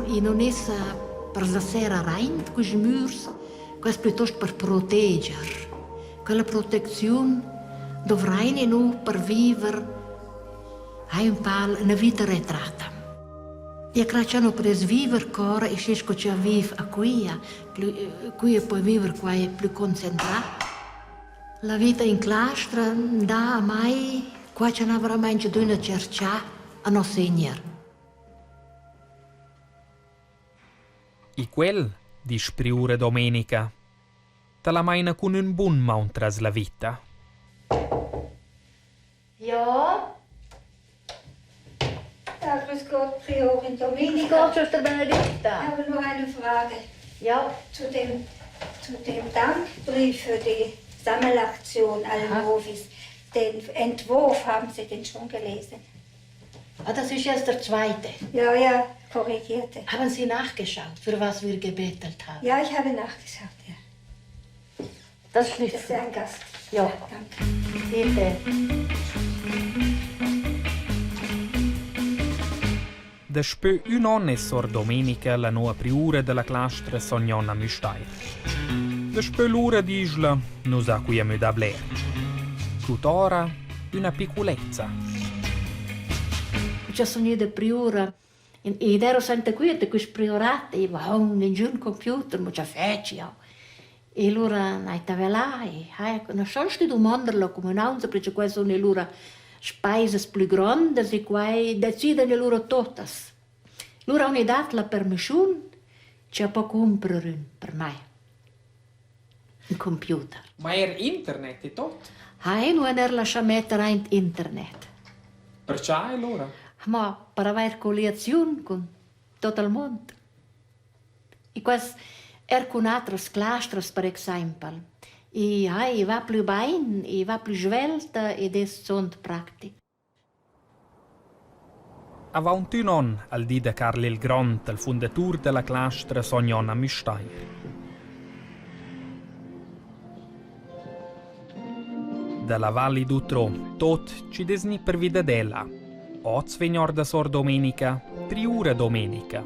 e non è per la sera rein, quei murs, questo piuttosto per proteggere. Quella protezione dovrai noi per vivere un po' una vita retrata. E credo per vivere ancora e se ci vive a qui puoi vivere qua più concentrato. La vita in classe da mai qua ce n'avrà mai di una cerca a non segnare. E quel, dice Priore Domenica, te la maina con un buon mount tras la vita. Ja? Ja, grüß Gott, Priorin Domenica. Grüß Gott, Schwester Benedikta. Ich habe nur eine Frage Ja. zu dem Dankbrief für die Sammelaktion Almovis. Den Entwurf haben Sie den schon gelesen? Das ist jetzt der zweite. Ja, korrigierte. Haben Sie nachgeschaut, für was wir gebetet haben? Ja, ich habe nachgeschaut, ja. Das ist nicht Das ist ein Gast. Ja. Danke. Bitte. Despö un anno e sor Domenica la nuova priura della clastra Sognona Müstair. Despö l'ora d'isla nos ha qui a me da bler. Tuttora una piccolezza. C'è sogno di priora. Ed ero sempre qui, e questi priorati, ma in giù un computer, ma c'è feci. E allora andava là, e non so se domandarlo come un'altra, perché qua sono loro spese più grandi, e qua decidono loro tutte. Loro hanno dato la permissione, c'è può comprare per me. Un computer. Ma era internet e tutto? Non era lasciato mettere in internet. Perciò allora? Ma per avere collezione con tutto il mondo. E questo era con altre classi, per esempio. E va più bene, e va più svelta, ed è sono pratico. A 21 anni, al dì di Carlo il Grande, il fondatore della clastra Sognona Müstair. Dalla Valle d'Utro, tot ci desni per vida della. Oz venior da sor Domenica, Priura Domenica.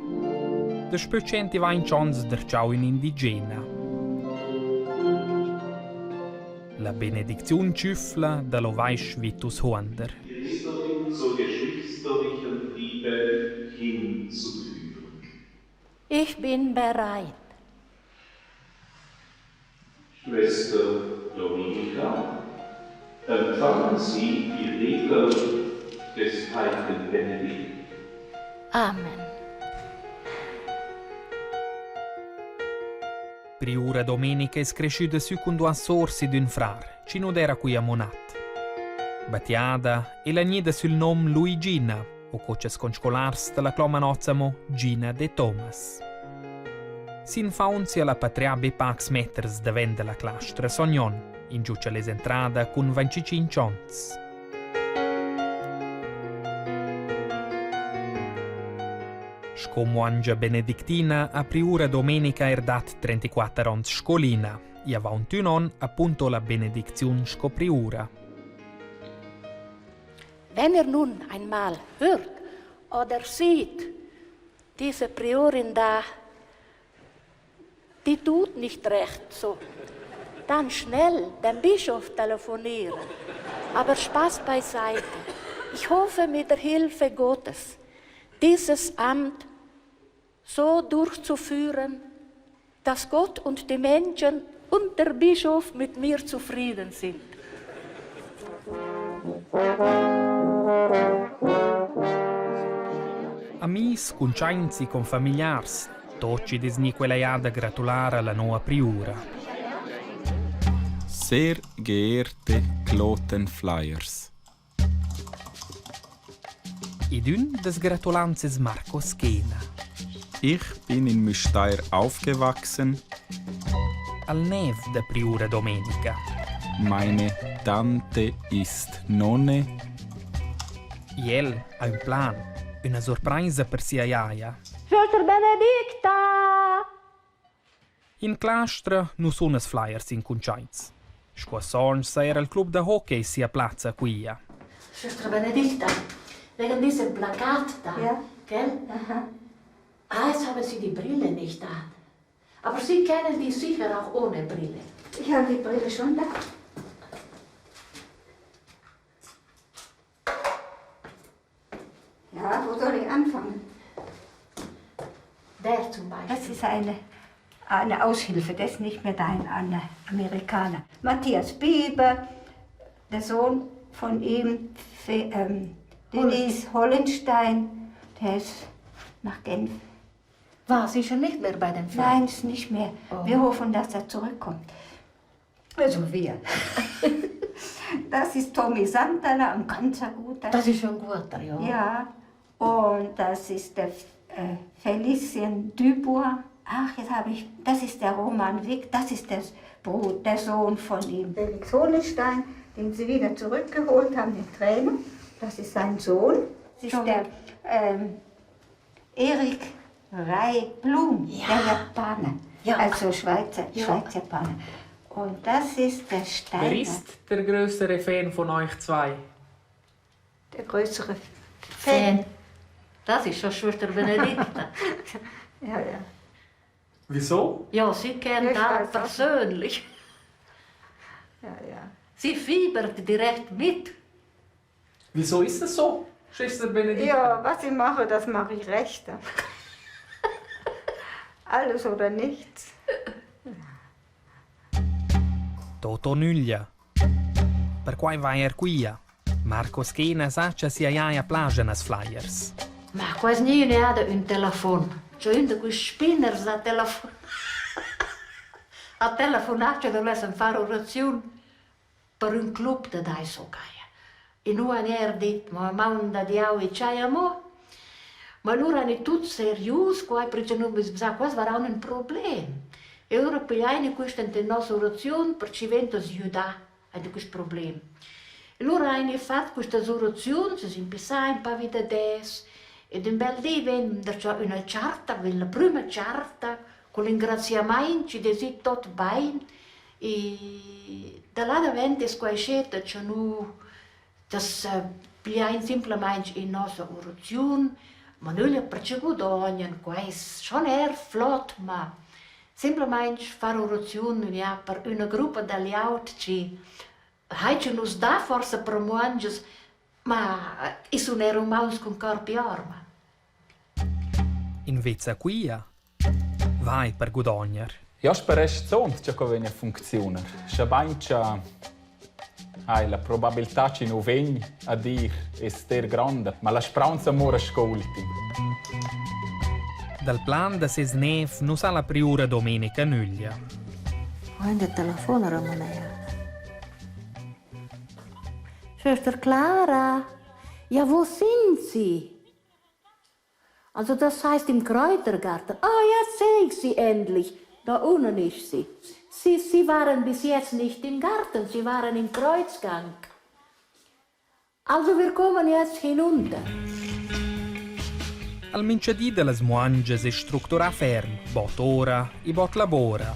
Despö centi va in chance der ciao in indigena. La benedizione ciufla dallo Weisch Vitus Huander. Priesterin zur geschwisterlichen Liebe hinzuführen. Ich bin bereit. Schwester Domenica, empfangen Sie die Regel des heiligen Benedikt. Amen. Priura Domenica è cresciuta secondo a sorsi d'un frar, ci non era qui a Monat. Battiada e la nida sul nome Luigina, o coce sconcolars della clomanozamo Gina de Thomas. S'infaunzia la patria be pax meters davent della clastra Sognon, in giuccia les entrada con 25 chons. Scomo angia benedictina a Priura Domenica erdat 34 ans scolina, e a 21 an appunto la benedizione scopriura. Wenn ihr nun einmal hört oder sieht, diese Priorin da, die tut nicht recht so, dann schnell dem Bischof telefonieren. Aber Spaß beiseite. Ich hoffe mit der Hilfe Gottes, dieses Amt so durchzuführen, dass Gott und die Menschen und der Bischof mit mir zufrieden sind. Amis, concianzi, con familiars, tocci desni quella iada gratulare alla nuova priura. Sehr geehrte Klotenflyers. Id un des gratulanzes Marco Schena. Ich bin in Müstair aufgewachsen. Al nev de Priura Domenica. Meine Tante ist Nonne. Iel ha un plan, una sorpresa per sia iaia. Schwester Benedikta! In clastra nu sono flyers in concianz. Squassons era il club de hockey sia plazza quia. Schwester Benedikta, wegen diesem Plakat da, Ja. gell? Aha. Jetzt haben Sie die Brille nicht an. Aber Sie kennen die sicher auch ohne Brille. Ich habe die Brille schon da. Ja, wo soll ich anfangen? Der zum Beispiel. Das ist eine Aushilfe, das ist nicht mehr ein Amerikaner. Matthias Bieber, der Sohn von ihm, Dennis Hollenstein, der ist nach Genf. War sicher nicht mehr bei den Frauen? Nein, ist nicht mehr. Oh. Wir hoffen, dass er zurückkommt. Also wir. Das ist Tommy Santala, ein ganz guter. Das ist schon guter, ja. Ja, und das ist der Felicien Dubois. Ach, jetzt habe ich, das ist der Roman Wick, das ist der Sohn von ihm. Felix Hohenstein, den sie wieder zurückgeholt haben, den Trainer. Das ist sein Sohn. Das ist der Erik Rai Blum, der Japaner. Ja. Also Schweiz-Japaner. Und das ist der Steiner. Wer ist der größere Fan von euch zwei? Der größere Fan. Das ist schon Schwester Benedikta. Ja. Wieso? Ja, sie kennt Ich das weiß auch. persönlich. Ja. Sie fiebert direkt mit. Wieso ist das so, Schwester Benedikta? Ja, was ich mache, das mache ich recht. Alles oder nichts. Toto Nuglia. Per quai vai quia. Marco Schena saccia si a plage nas flyers. Ma quasi niente ha un telefono. C'è un di quei spinners a telefono. A telefonarci dovessero fare orazione per un club da dai so gaia. E noi hanno detto, ma manda di au c'hai amore. Ma loro hanno tutti seriosi, perché non mi sa, questo sarà un problema. E ora pigliamo questa nostra orazione per ci venire a aiutare a questo problema. E loro hanno fatto questa orazione, si sono pensati un po' di adesso. Ed un bel dì venne una carta, la prima carta, con l'ingraziamento, ci disse tutto bene. E da là davanti è squascetta, c'è noi, pigliamo semplicemente la nostra orazione, ma noi abbiamo percepito ogni questo, non è flott, ma semplicemente fare orazione per una gruppo degli altri, che nos dà forse per mangiare, ma sono umani con corpi e armi. In vezza quia vai per gudogner. Ja, sperest sunt, če ko venja funkcionar. Še banča, la probabilità ci nu vegn a dir ester grande, ma la speranza mora scolti. Dal plan da ses nev nu sa la priura Domenica Nuglia. Quando telefono Ramonea. Schwester Clara, ja, wo sind Sie? Also das heißt im Kräutergarten. Ah, jetzt sehe ich Sie endlich. Da unten ist sie. Sie waren bis jetzt nicht im Garten, Sie waren im Kreuzgang. Also wir kommen jetzt hinunter. Al minciadì de las muangias è struttura ferm, bot ora e bot labora.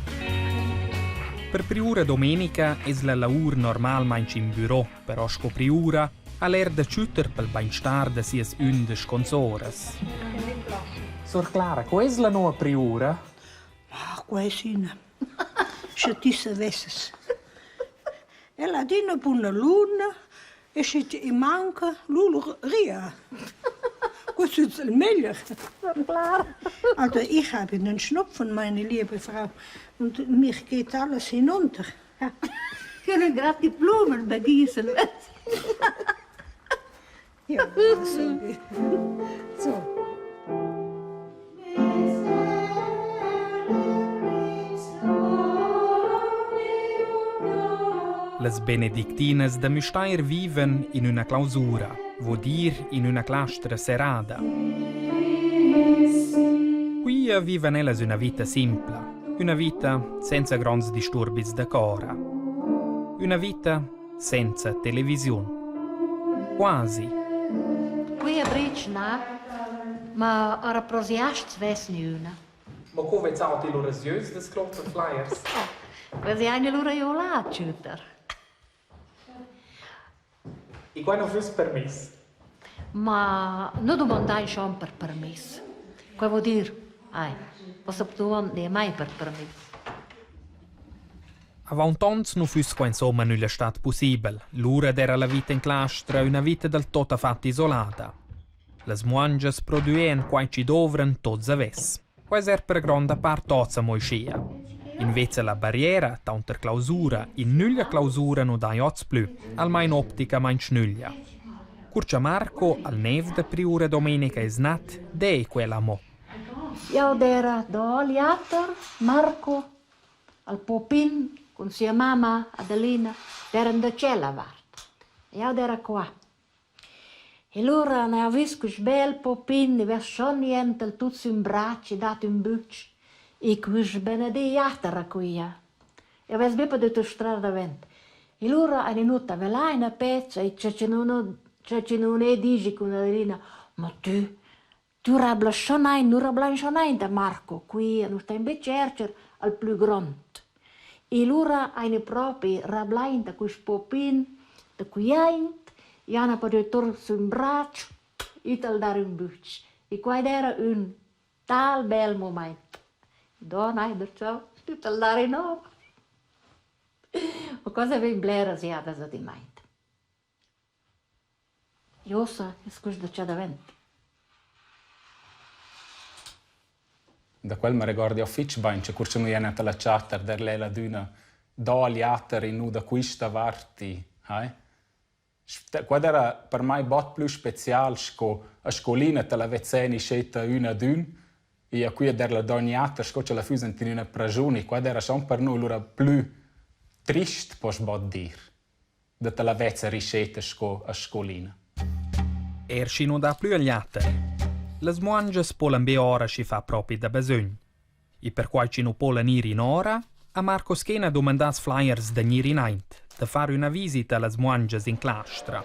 Per priura domenica es la laur normalmente in bureau, però scopriura a l'air de ciuter pel beinstar de sies undes consoras. Sor Clara, qual es la nuova priura? Ah, quasina. Se ti savesses. E la di una buona luna e se ti manca l'uleria. Questo ist meglio. Klar. Also ich habe einen Schnupfen, meine liebe Frau. Und mir geht alles hinunter. Ja. Kunnen gerade die Blumen begießen. Ja, so. Las benedictinas da Müstair viven in una clausura, vuol dir in una clastra serrada. Qui viven ellas una vita simpla, una vita senza grands disturbis da cora, una vita senza televisione. Quasi. Qui è bricna, ma ora prosiast ves una. Ma come zauti loro zius des Kloppen Flyers? Weil sie eine lura jola chuter. E qua non fus permis. Ma non domandai schon per permesso. Qua vuol dire Ai, posso ne mai per permesso. Avantons nu fus qua insomma nulla stat possibel. L'ura d'era la vita in clastra, una vita del tot fatta isolata. Les muangias produen quai ci dovran tots aves. Quais er per gronda part tozza moiscia. Invece la barriera, taunter clausura, in nulla clausura nu dai oz plü, almai in optica ma in schnuglia. Curcia Marco, al nev de priura domenica is nat, dei quella mo. Io era da Liator, Marco, al Popin, con sua mamma Adelina, erano da cella vart. Io era qua. E allora ne ho visto quel bel Popin, ne aveva schon niente, tutto in braccio, dato in buccio. E quel benedetto era qui. E aveva ben potuto strada davanti. E allora è venuta là una pezza e c'è non è dice con Adelina, ma tu rabla schon ein, nu rabla schon ein da Marco, qui non sta in becercer al più grande. E allora eine proprio rabla in da quel Popin, da cui e hanno potuto sul braccio e tal dare un buccio. E qua era un tal bel momento. Donna, ciao, tutto al dare no. Ma cosa vi blera si ha da di mente? Io so, scusa da c'è davanti. Da quel mi ricordi a Fitchbein, c'è curcio noi è la chatter der lela d'una da liater in da questa varti, Quad era per mai bot più special sco a scolina te la vezzeni sceta una d'un e a cui der la dognater sco ce la fusen in una pragione, quad era son per noi l'ora più trist pos bot dir da te la vezza risceta sco a scolina. Ersci non dà più agli altri. Le smuangias polen be ora ci fa proprio da bisogno. E per quai ci non polen ir in ora, a Marco Schena domandas flyers da nir in aint, da fare una visita alle smuangias in clastra.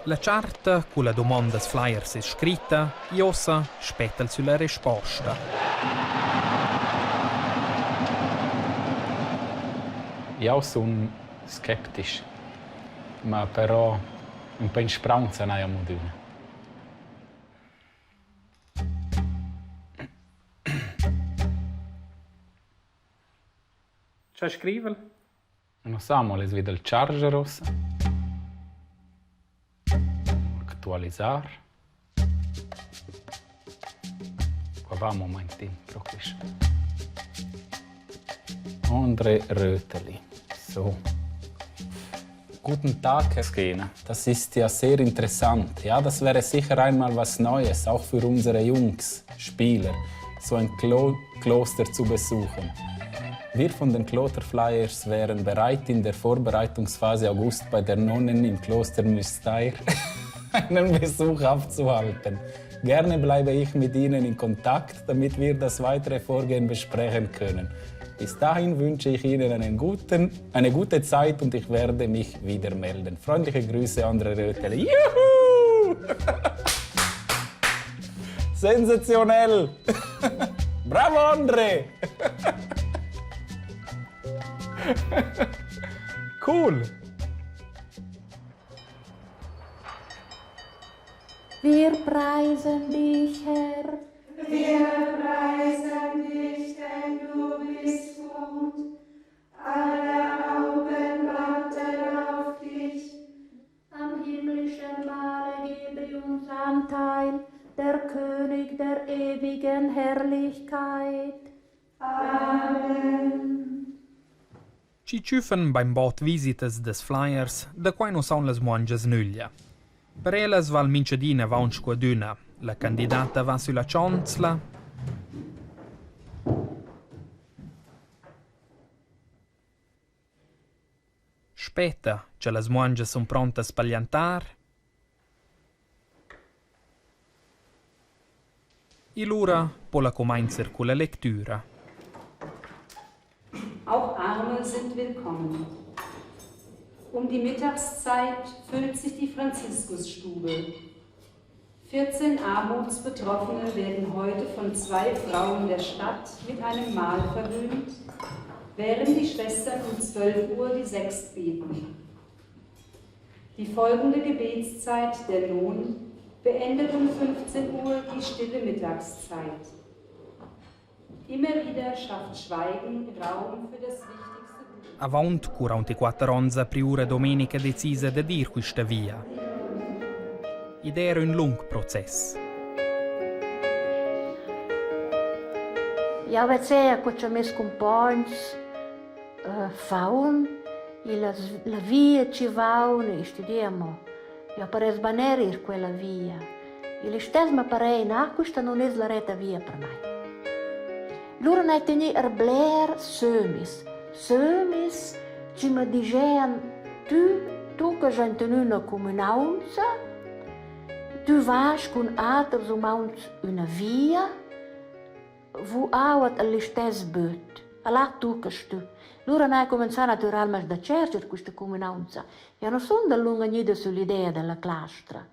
La charta con la domanda flyers è scritta, e ossa spetta sulla risposta. Io sono skeptisch, ma però un po' in speranza ne abbiamo d'una. C'è scrivel? Non siamo les vede il charger rossa. Actualizzare. Qua va un momentin pro questo. Andre Röteli. So. Guten Tag, Herr Skena. Das ist ja sehr interessant. Ja, das wäre sicher einmal was Neues, auch für unsere Jungs, Spieler, so ein Kloster zu besuchen. Wir von den Klosterflyers wären bereit, in der Vorbereitungsphase August bei der Nonnen im Kloster Müstair einen Besuch aufzuhalten. Gerne bleibe ich mit Ihnen in Kontakt, damit wir das weitere Vorgehen besprechen können. Bis dahin wünsche ich Ihnen eine gute Zeit und ich werde mich wieder melden. Freundliche Grüße, Andre Röteli. Juhu! Sensationell! Bravo, Andre! Cool! Wir preisen dich, Herr. Wir preisen dich, denn du bist gut. Alle Augen warten auf dich. Am himmlischen Mahle gebe uns Anteil, der König der ewigen Herrlichkeit. Amen. Ci ciufen beim bot visitas des flyers, da quai non son les muangias nuglia. Per elas val minciadina va un squaduna, la candidata va sulla cionzla. Spetta, che las muangias son pronte a spagliantar. E l'ura pola comainzer con la lectura. Auch Arme sind willkommen. Um die Mittagszeit füllt sich die Franziskusstube. 14 Armutsbetroffene werden heute von 2 Frauen der Stadt mit einem Mahl verwöhnt, während die Schwestern um 12 Uhr die Sext beten. Die folgende Gebetszeit, der Lohn, beendet um 15 Uhr die stille Mittagszeit. Immer wieder schafft Schweigen Raum für das wichtigste Gut. Avant 44 anni, priura domenica decise di dir questa via. Ed era un lungo processo. Ja vedevo che ci messo compagni faun e la via ci vaun e studiamo. Io per sbanerir quella via. E le stesse mi pare no, questa non è la retta via per me. Loro ne teni blair sömis. Sömis ci mi dicevano tu che hai tenuto una comunanza, tu vai con altri una via, vu awat alle stesse böt. Alla tu che stu. Loro hanno cominciato naturalmente da cercare questa comunanza. E non sono da lunga niente sull'idea della clastra.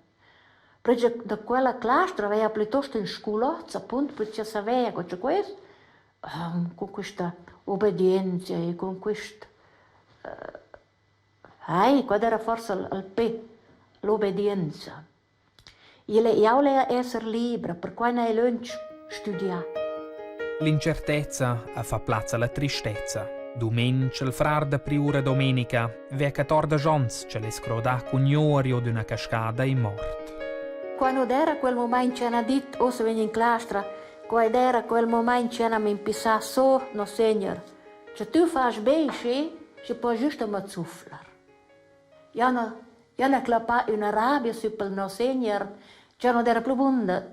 Perché da quella clastra aveva piuttosto in sculozza, appunto, perché sapeva che c'è questo, con questa obbedienza e con questo... quando era forse al l'obbedienza. E io voleva essere libera, per cui nei lunch studiare. L'incertezza fa piazza alla tristezza. Domenica, il frar da priura domenica, ve 14 anni ce le scrodà cugnorio di una cascata e morto. Quando era quel momento ci hanno detto, o se vieni in clastra, quando era quel momento ci hanno impissà so, no signor, se tu fai bene, ci puoi giusto mi zufflare. Io ho clappato una rabbia su per no signor, ci non era più buona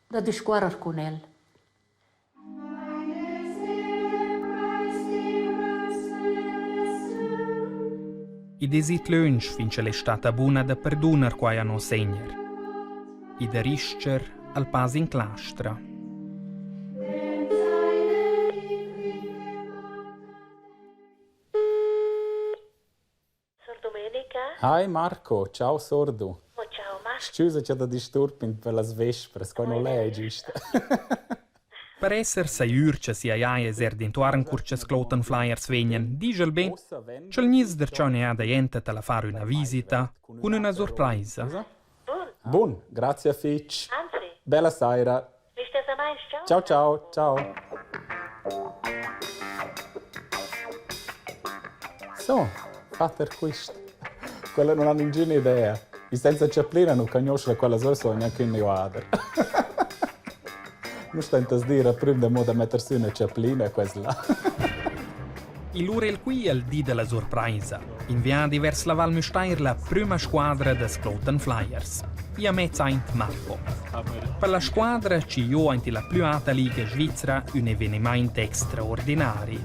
da discorrere con lui. I desit lunch finché l'è stata buona da perdonar qua a non segner. I da rischer al pas in clastra. Sor Domenica? Hi Marco, ciao sordo. Oh, ciao Marco. Scusa c'è da disturbare per le vespere, qua non è giusto. Per essere saiurce si ai eser d'intuaren curces cloten flyers venien, digel ben, c'è nis der ciò ne ha da gente te la fare una visita, con una sorpresa. Buon, grazie a Fitch. Anzi. Bella sera. Stessa mais, ciao. Ciao ciao, ciao. So, fate questo. Quella non hanno nessuna idea. E senza ciaplina non conosce quella sola neanche in Neuader. Non stento a dire prima di modo mettersi una ciaplina e questo là. Il Urel qui è il dì della sorpresa. Inviati verso la Val Müstair la prima squadra des Cloten Flyers. Io metzaint Marco. Per la squadra ci io in la più alta liga svizzera un avvenimento straordinario.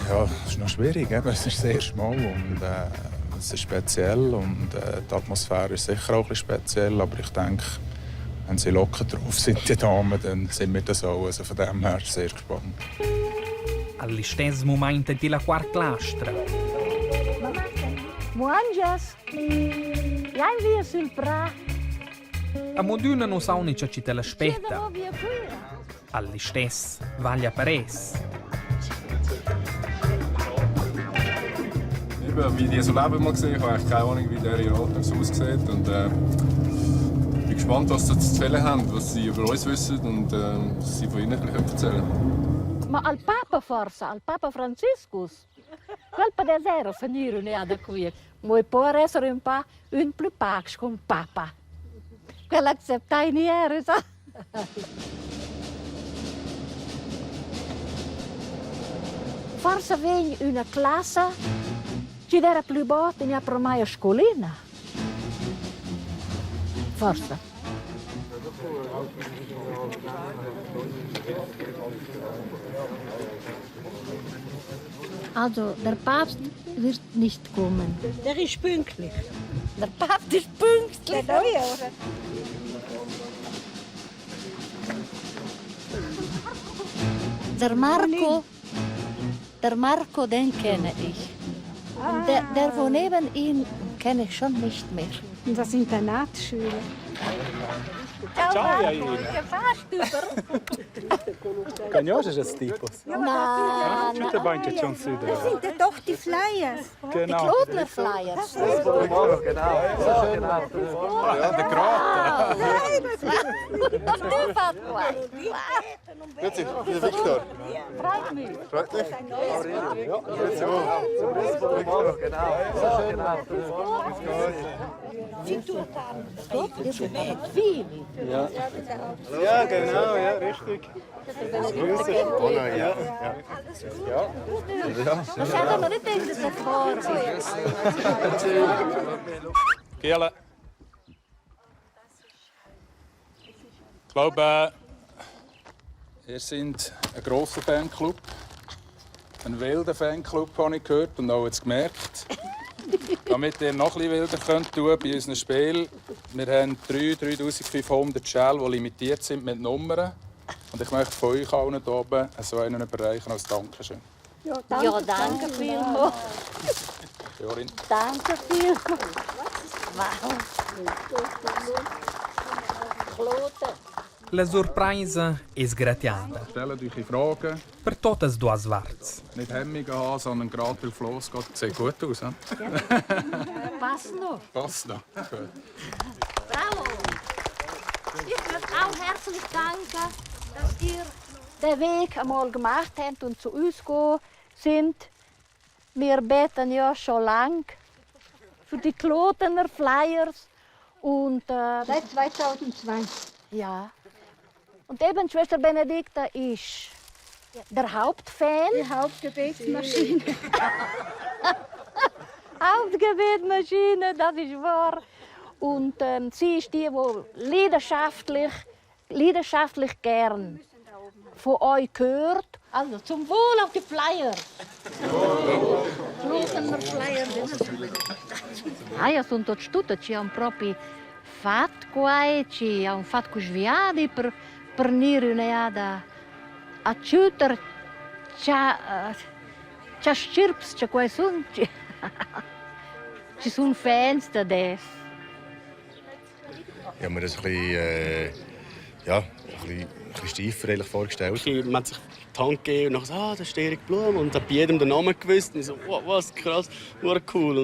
Ja, es ist noch schwierig. Es ist sehr schmal und es ist speziell und die Atmosphäre ist sicher auch ein bisschen speziell, aber ich denke, wenn sie locker drauf sind, die Damen, dann sind wir das auch. Also von dem her sehr gespannt. Allo stesso momento di la quarta clastra. Buongiorno. Vieni via sul prato. A moduna non sa unica ci te l'aspetta. Allo stesso vaglia pares. Wie die so leben mal gesehen, ich habe eigentlich keine Ahnung, wie der in Autos aussieht. Und bin gespannt, was sie zu erzählen haben, was sie über uns wissen und was sie von ihnen erzählen können. Ma al Papa forse, al Papa Franciscus. Quel padesero finire ne ha da qui. Vuoi può essere un po' un più pax con Papa. Quella accettai ni era, sa? Forse vegni una classe ci era più botta ne ha per mai a scolina. Forse. Also, der Papst wird nicht kommen. Der ist pünktlich. Der Papst ist pünktlich. Der Marco, den kenne ich. Und der wo neben ihm kenne ich schon nicht mehr. Das Internatsschule. Ciao, Jaina. Che fast über? Conosci das Tipos? Na, Schon der Bein schon süder. Das sind doch die Flyers. die Genau. Klodner Flyers. Genau. Ja, der Grate. Du fährst gleich. Grüezi, Viktor. Freut mich. Freut dich? Viel. Ja, genau, ja, richtig. Oh nein, ja. Das hätte man nicht gedacht, dass das war. Giele. Ich glaube, ihr seid ein grosser Fanclub. Ein wilder Fanclub, habe ich gehört und auch jetzt gemerkt. Damit ihr noch etwas wilder könnt tun bei unserem Spiel. Wir haben 3500 Schäle, die limitiert sind mit Nummern. Und ich möchte von euch allen hier oben so einen überreichen als Dankeschön. Ja, danke vielmals. Jorin. Danke vielmals. Wow. Klote. La sorpresa è sgratiata. Stellt eure Fragen. Per totes duas varts. Nicht Hemmungen haben, sondern gerade drauf losgehen. Sieht gut aus, he? Passt noch. Passt noch. Gut. Bravo. Ich möchte auch herzlich danken, dass ihr den Weg einmal gemacht habt und zu uns gekommen sind. Wir beten ja schon lang für die Klotener Flyers. Und, Seit 2002. ja. Und eben Schwester Benedikta ist der Hauptfan. Die Hauptgebetsmaschine. Hauptgebetmaschine, das ist wahr. Und sie ist die leidenschaftlich gern von euch hört. Also zum Wohl auf die Flyer. Klotener Flyer. Ah, ja, sono tutti stutti, ci hanno proprio fatto qua, ci hanno fatto sviati per venire a aiutare, ci stirps, ci qua sono. Ci sono Fans da adesso. Ich habe mir das ein bisschen steifer eigentlich vorgestellt. Man hat sich die Hand gegeben und dann das ist Erik Blum und hat bei jedem den Namen gewusst. Und ich so, wow, was krass, war cool.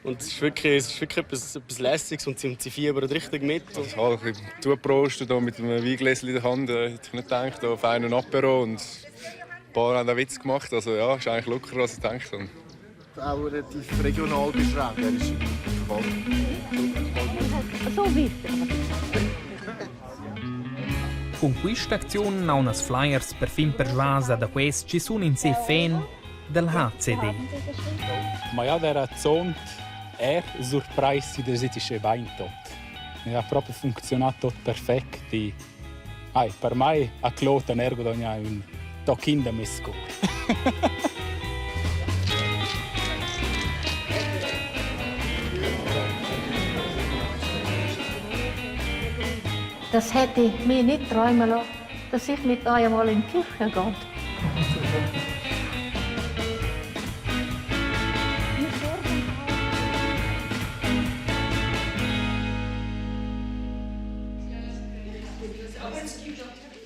Und es ist wirklich etwas Lässiges und sie fiebern richtig mit. Ich habe ein bisschen zugeprostet mit einem Weingläschen in der Hand. Hätte ich nicht gedacht, auf einen Apero. Und ein paar haben auch Witz gemacht. Also ja, ist eigentlich lockerer, als ich gedacht habe. Auch relativ regional beschränkt. Er ist So weiter. Con questa azione a unas flyers per fin persuasa da questi ci sono in sé fan del HCD. Ma ja, der Zont surpreisi der sitische Bein tot. Ha proprio funzionato perfetto. Per me a Kloten ergo da un tocchino da mesco. Das hätte ich mir nicht träumen lassen, dass ich mit euch einmal in die Kirche gehe.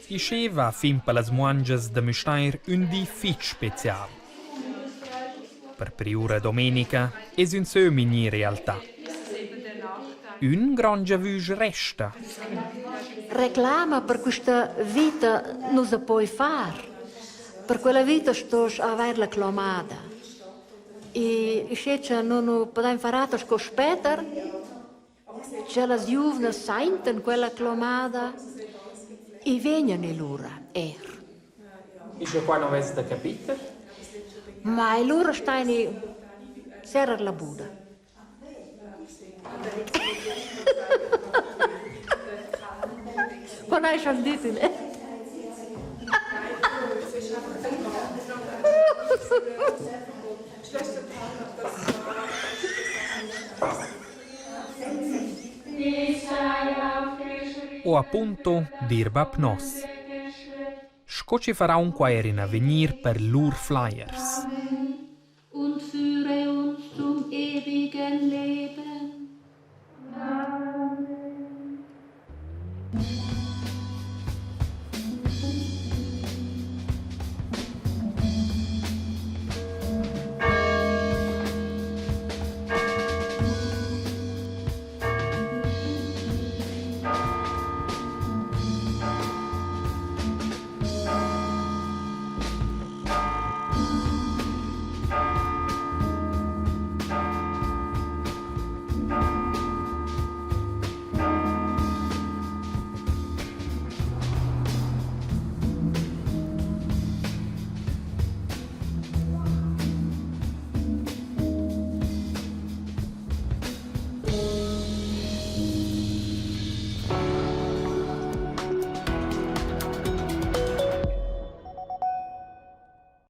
Diceva fin per las muangias da Müstair un di fitch special. Per priura domenica es un söm in realtà. Un grangia vüs resta. Reclama per questa vita non si può fare. Per quella vita sto a avere la clomada. E se non possiamo fare con spetter, c'è la giovane sentono quella clomada e vengono loro. Ist ja qua non vez da capita? Ma loro stanno serra la Buda. Non hai sentito, né? O appunto d'Irba Pnos. Sco ci farà un quairin a venir per lur flyers. Und führe uns zum ewigen Leben. Amen. Thank you.